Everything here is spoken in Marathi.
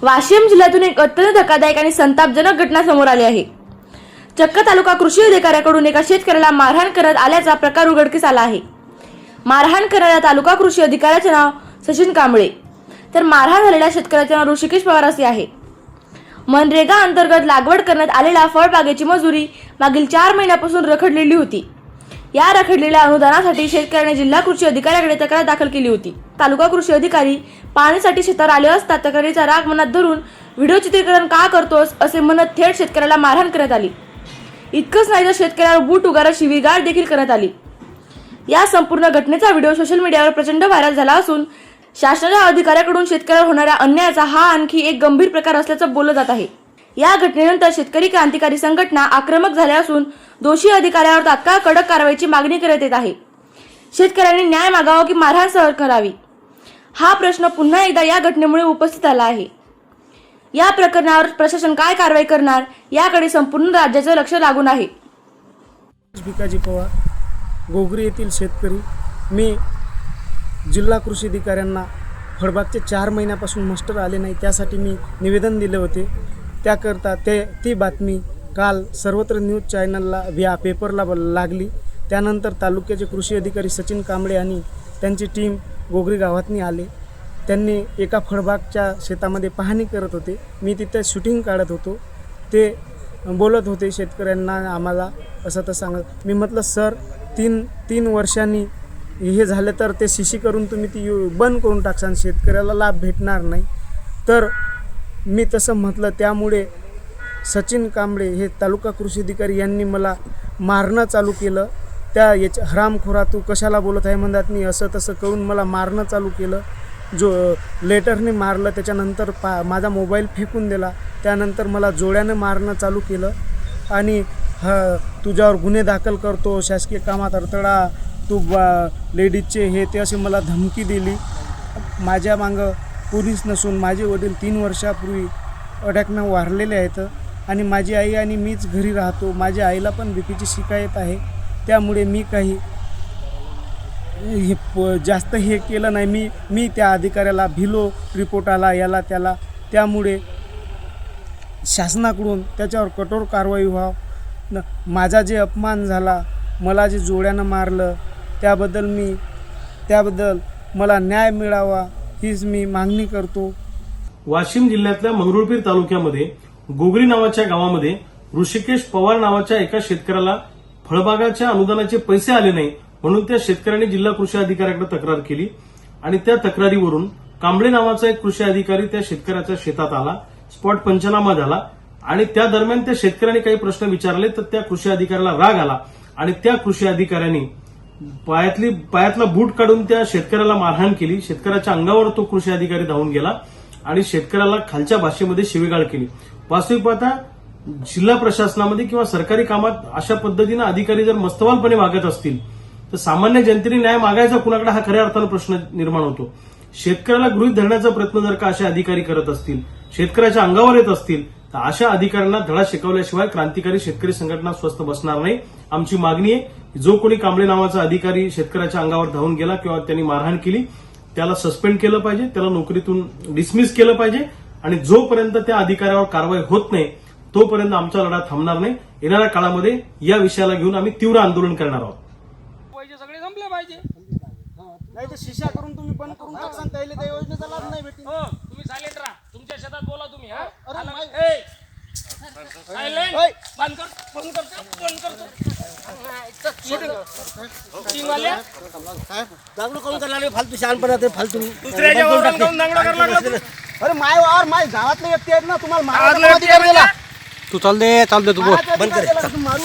वाशिम जिल्ह्यातून एक अत्यंत धक्कादायक आणि संतापजनक घटना समोर आली आहे। चक्क तालुका कृषी अधिकाऱ्याकडून एका शेतकऱ्याला मारहाण करण्यात आल्याचा प्रकार उघडकीस आला आहे। मारहाण करणाऱ्या तालुका कृषी अधिकाऱ्याचे नाव सचिन कांबळे, तर मारहाण झालेल्या शेतकऱ्याचे नाव ऋषिकेश पवार असे आहे। मनरेगा अंतर्गत लागवड करण्यात आलेल्या फळबागेची मजुरी मागील 4 महिन्यापासून रखडलेली होती। या रखडलेल्या अनुदानासाठी शेतकऱ्याने जिल्हा कृषी अधिकाऱ्याकडे तक्रार दाखल केली होती। तालुका कृषी अधिकारी पाहणीसाठी शेतावर आले असता तक्रारीचा राग मनात धरून व्हिडिओ चित्रीकरण का करतोस असे म्हणत थेट शेतकऱ्याला मारहाण करण्यात आली। इतकंच नाही तर शेतकऱ्यावर बूट उगारत शिवीगाळ देखील करण्यात आली। या संपूर्ण घटनेचा व्हिडिओ सोशल मीडियावर प्रचंड व्हायरल झाला असून शासनाच्या अधिकाऱ्याकडून शेतकऱ्यावर होणाऱ्या अन्यायाचा हा आणखी एक गंभीर प्रकार असल्याचं बोललं जात आहे। या घटनेनंतर शेतकरी क्रांतिकारी संघटना आक्रमक झाल्या असून दोषी अधिकाऱ्यावर तात्काळ कडक कारवाईची मागणी करण्यात येत आहे। शेतकऱ्यांनी न्याय मागावा की मारहाण सहन करावी, हा प्रश्न पुन्हा एकदा या घटनेमुळे उपस्थित आला आहे। या प्रकरणावर प्रशासन काय कारवाई करणार याकडे संपूर्ण राज्याचं लक्ष लागून आहे। भिकाजी पवार, गोगरी येथील शेतकरी। मी जिल्हा कृषी अधिकाऱ्यांना फळबागचे 4 महिन्यापासून मास्टर आले नाही त्यासाठी मी निवेदन दिले होते। त्याकरता ती बातमी काल सर्वत्र न्यूज चॅनलला व्या पेपरला लागली। त्यानंतर तालुक्याचे कृषी अधिकारी सचिन कांबळे आणि त्यांची टीम गोगरी गावातनी आले। त्यांनी एका फळबागच्या शेतामध्ये पाहणी करत होते। मी तिथे शूटिंग काढत होतो। ते बोलत होते शेतकऱ्यांना आम्हाला असं तर सांगत। मी म्हटलं सर 3 वर्षांनी हे झालं तर ते शिशी करून तुम्ही ती बंद करून टाकसान, शेतकऱ्याला लाभ भेटणार नाही। तर मी तसं म्हटलं, त्यामुळे सचिन कांबळे हे तालुका कृषी अधिकारी यांनी मला मारणं चालू केलं। त्या याच्या हरामखोरा तू कशाला बोलत आहे म्हणतात, मी असं तसं करून मला मारणं चालू केलं। जो लेटरने मारलं, त्याच्यानंतर माझा मोबाईल फेकून दिला। त्यानंतर मला जोड्यानं मारणं चालू केलं आणि तुझ्यावर गुन्हे दाखल करतो, शासकीय कामात अडथळा, तू लेडीजचे हे ते अशी मला धमकी दिली। माझ्या मागं पोलीस नसून माझे वडील 3 वर्षापूर्वी अटॅकनं वारलेले आहेत आणि माझी आई आणि मीच घरी राहतो। माझ्या आईला पण बीपीची शिकायत आहे। त्यामुळे मी काही जास्त हे केलं नाही। मी त्या अधिकाऱ्याला भिलो, रिपोर्ट आला याला त्याला। त्यामुळे शासनाकडून त्याच्यावर कठोर कारवाई व्हावं। माझा जे अपमान झाला, मला जे जोड्यानं मारलं, त्याबद्दल मला न्याय मिळावा हीच मी मागणी करतो। वाशिम जिल्ह्यातल्या मंगरुळपीर तालुक्यामध्ये गोगरी नावाच्या गावामध्ये ऋषिकेश पवार नावाच्या एका शेतकऱ्याला फळबागाच्या अनुदानाचे पैसे आले नाही म्हणून त्या शेतकऱ्यांनी जिल्हा कृषी अधिकाऱ्याकडे तक्रार केली आणि त्या तक्रारीवरून कांबळे नावाचा एक कृषी अधिकारी त्या शेतकऱ्याच्या शेतात आला। स्पॉट पंचनामा झाला आणि त्या दरम्यान त्या शेतकऱ्यांनी काही प्रश्न विचारले तर त्या कृषी अधिकाऱ्याला राग आला आणि त्या कृषी अधिकाऱ्यांनी पायातला बूट काढून त्या शेतकऱ्याला मारहाण केली। शेतकऱ्याच्या अंगावर तो कृषी अधिकारी धावून गेला आणि शेतकऱ्याला खालच्या भाषेमध्ये शिवीगाळ केली। वास्तविक पाहता जिल्हा प्रशासनामध्ये किंवा सरकारी कामात अशा पद्धतीने अधिकारी जर मस्तवालपणे वागत असतील तर सामान्य जनतेने न्याय मागायचा कुणाकडे हा खऱ्या अर्थानं प्रश्न निर्माण होतो। शेतकऱ्याला गृहीत धरण्याचा प्रयत्न जर का अशा अधिकारी करत असतील, शेतकऱ्याच्या अंगावर येत असतील तर अशा अधिकाऱ्यांना धडा शिकवल्याशिवाय क्रांतिकारी शेतकरी संघटना स्वस्थ बसणार नाही। आमची मागणी आहे, जो कोणी कांबळे नावाचा अधिकारी शेतकऱ्याच्या अंगावर धावून गेला किंवा त्यांनी मारहाण केली त्याला सस्पेंड केलं पाहिजे, त्याला नोकरीतून डिसमिस केलं पाहिजे आणि जोपर्यंत त्या अधिकाऱ्यावर कारवाई होत नाही तोपर्यंत आमचा लढा थांबणार नाही। येणाऱ्या काळामध्ये या विषयाला घेऊन आम्ही तीव्र आंदोलन करणार आहोत। सगळे संपले पाहिजे, नाही तर शिक्षा करून तुम्ही बंद करून टाकसान, त्याला त्या योजनेचा लाभ नाही भेटेल। हो तुम्ही सायलेंट राहा, तुमच्या शेतात बोला तुम्ही। बंद करून करायला फालतू शहाणपणा ते फालतू दुसऱ्याच्या वावरात जाऊन दांगडा करायला लागला। अरे माय गावातले व्यक्ती आहेत ना, तुम्हाला मारायला तू चाल दे तू बंद कर। मारू